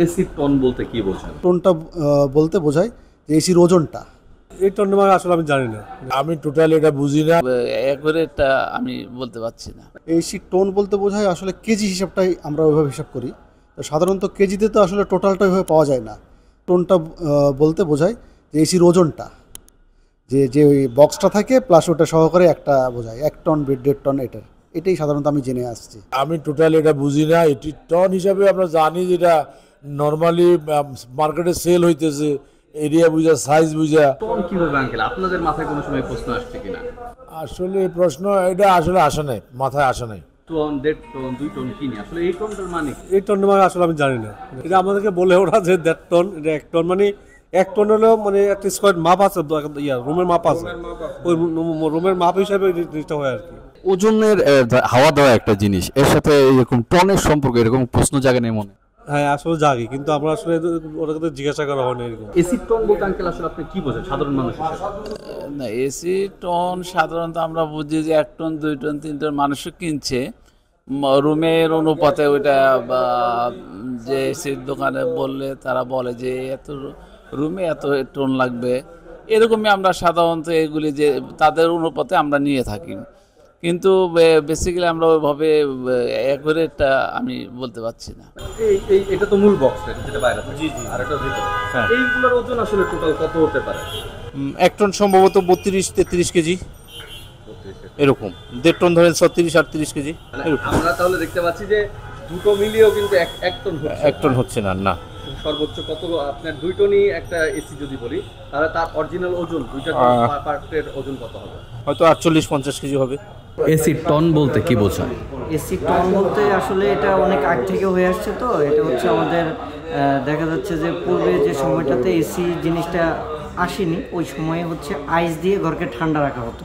AC ton বলতে কি বোঝান? টোনটা বলতে বোঝায় যে এসির ওজনটা। এই টন মানে আসলে আমি জানি না, আমি টোটালি এটা বুঝি না। একবারে এটা আমি বলতে পারছি না। এসির টোন বলতে বোঝায় আসলে কেজি হিসাবটাই আমরা ওইভাবে হিসাব করি। তো সাধারণত কেজিতে তো আসলে টোটালটা ওইভাবে পাওয়া যায় না। টোনটা বলতে বোঝায় যে এসির ওজনটা, যে যে ওই বক্সটা থাকে প্লাস ওটা সহকারে একটা বোঝায় 1 টন 1.5 টন এটাই সাধারণত আমি জেনে আসছি। আমি টোটালি এটা বুঝি না। এটি টন হিসাবে আমরা জানি যেটা নর্মালি মার্কেটে সেল হইতেছে, এরিয়া বুঝা, সাইজ বুঝা। টন কিভাবে আঙ্কেল? আপনাদের মাথায় কোনো সময় প্রশ্ন আসছে কিনা? আসলে প্রশ্ন এটা আসলে আসে নাই, মাথায় আসে নাই। টন, 1.5 টন, 2 টন কি নিয়ে আসলে এই টনটার মানে কি? এই টন মানে আসলে আমি জানি না। এটা আমাদেরকে বলে ওরা যে 1.5 টন, এটা 1 টন মানে 1 টন হলো মানে একটা স্কোয়ার মাপ আছে, রুমের মাপ আছে, ওই রুমের মাপ হিসাবে এই জিনিসটা হয় আর কি। ওজনের হাওয়া দেওয়া একটা জিনিস, এর সাথে এরকম টনের সম্পর্ক এরকম প্রশ্ন জাগে নেই মনে? হ্যাঁ আসলে জাগি, কিন্তু আমরা আসলে ওটাকে তো জিজ্ঞাসা করা হয় না এরকম। এসি টন বলতে আঙ্কেল আসলে আপনি কি বোঝেন সাধারণ মানুষ হিসেবে? না, এসি টন সাধারণত আমরা বুঝি যে 1 টন 2 টন 3 টন মানুষও কিনছে রুমের অনুপাতে। ওইটা বা যে এসির দোকানে বললে তারা বলে যে এত রুমে এত টন লাগবে, এরকমই আমরা সাধারণত এগুলি যে তাদের অনুপাতে আমরা নিয়ে থাকি। কিন্তু বেসিক্যালি আমরা ওইভাবে অ্যাকুরেটটা আমি বলতে পারছি না। এটা তো মূল বক্স, যেটা বাইরে থাকে। জি জি। আর এটা ভিতরে। হ্যাঁ। এইগুলোর ওজন আসলে টোটাল কত হতে পারে? 1 টন সম্ভবত 32-33 কেজি এরকম। 1.5 টন ধরেন 36-38 কেজি। আমরা তাহলে দেখতে পাচ্ছি যে দুটো মিলিয়েও কিন্তু 1 টন হচ্ছে। 1 টন হচ্ছে না। না, সর্বোচ্চ কত? আপনার 2 টনই একটা এসি যদি বলি, তাহলে তার অরিজিনাল ওজন দুইটা পার্টের ওজন কত হবে? হয়তো 48-50 কেজি হবে। এসি টন বলতে কি বোঝায়? এসি টন বলতে আসলে এটা অনেক আগ থেকে হয়ে আসছে। তো এটা হচ্ছে আমাদের দেখা যাচ্ছে যে পূর্বে যে সময়টাতে এসি জিনিসটা আসেনি, ওই সময়ে হচ্ছে আইস দিয়ে ঘরকে ঠান্ডা রাখা হতো।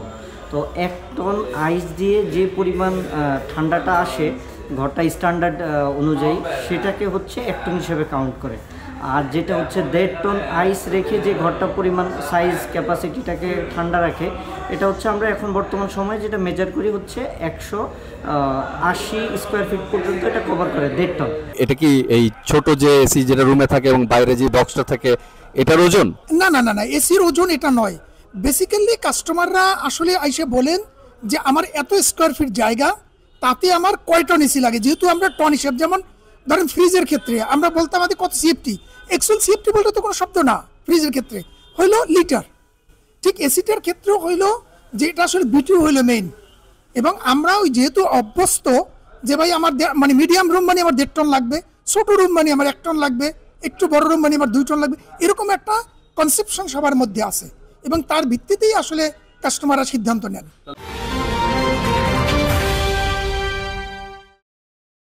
তো 1 টন আইস দিয়ে যে পরিমাণ ঠান্ডাটা আসে ঘরটা স্ট্যান্ডার্ড অনুযায়ী, সেটাকে হচ্ছে 1 টন হিসেবে কাউন্ট করে। আর যেটা হচ্ছে 1.5 টন আইস রেখে যে ঘরটা পরিমাণ সাইজ ক্যাপাসিটিটাকে ঠান্ডা রাখে, এটা হচ্ছে আমরা এখন বর্তমান সময়ে যেটা মেজার করি হচ্ছে 180 স্কোয়ার ফিট পর্যন্ত এটা কভার করে 1.5 টন। এটা কি এই ছোট যে এসি যেটা রুমে থাকে এবং বাইরে যে বক্সটা থাকে এটার ওজন? না না না না, এসির ওজন এটা নয়। বেসিক্যালি কাস্টমাররা আসলে আইসে বলেন যে আমার এত স্কোয়ার ফিট জায়গা, তাতে আমার কয় টন এসি লাগে। যেহেতু আমরা টন হিসাব, যেমন ধরেন ফ্রিজের ক্ষেত্রে আমরা বলতাম আমাদের কত সিএফটি। অ্যাকচুয়াল সিএফটি বলতে তো কোনো শব্দ না, ফ্রিজের ক্ষেত্রে হইলো লিটার। ঠিক এসিটার ক্ষেত্রেও হইলো যে এটা আসলে বিটু হইলো মেইন। এবং আমরা ওই যেহেতু অভ্যস্ত যে ভাই আমার মানে মিডিয়াম রুম মানে আমার 1.5 টন লাগবে, ছোট রুম মানে আমার 1 টন লাগবে, একটু বড় রুম মানে আমার 2 টন লাগবে, এরকম একটা কনসেপশন সবার মধ্যে আছে এবং তার ভিত্তিতেই আসলে কাস্টমাররা সিদ্ধান্ত নেন।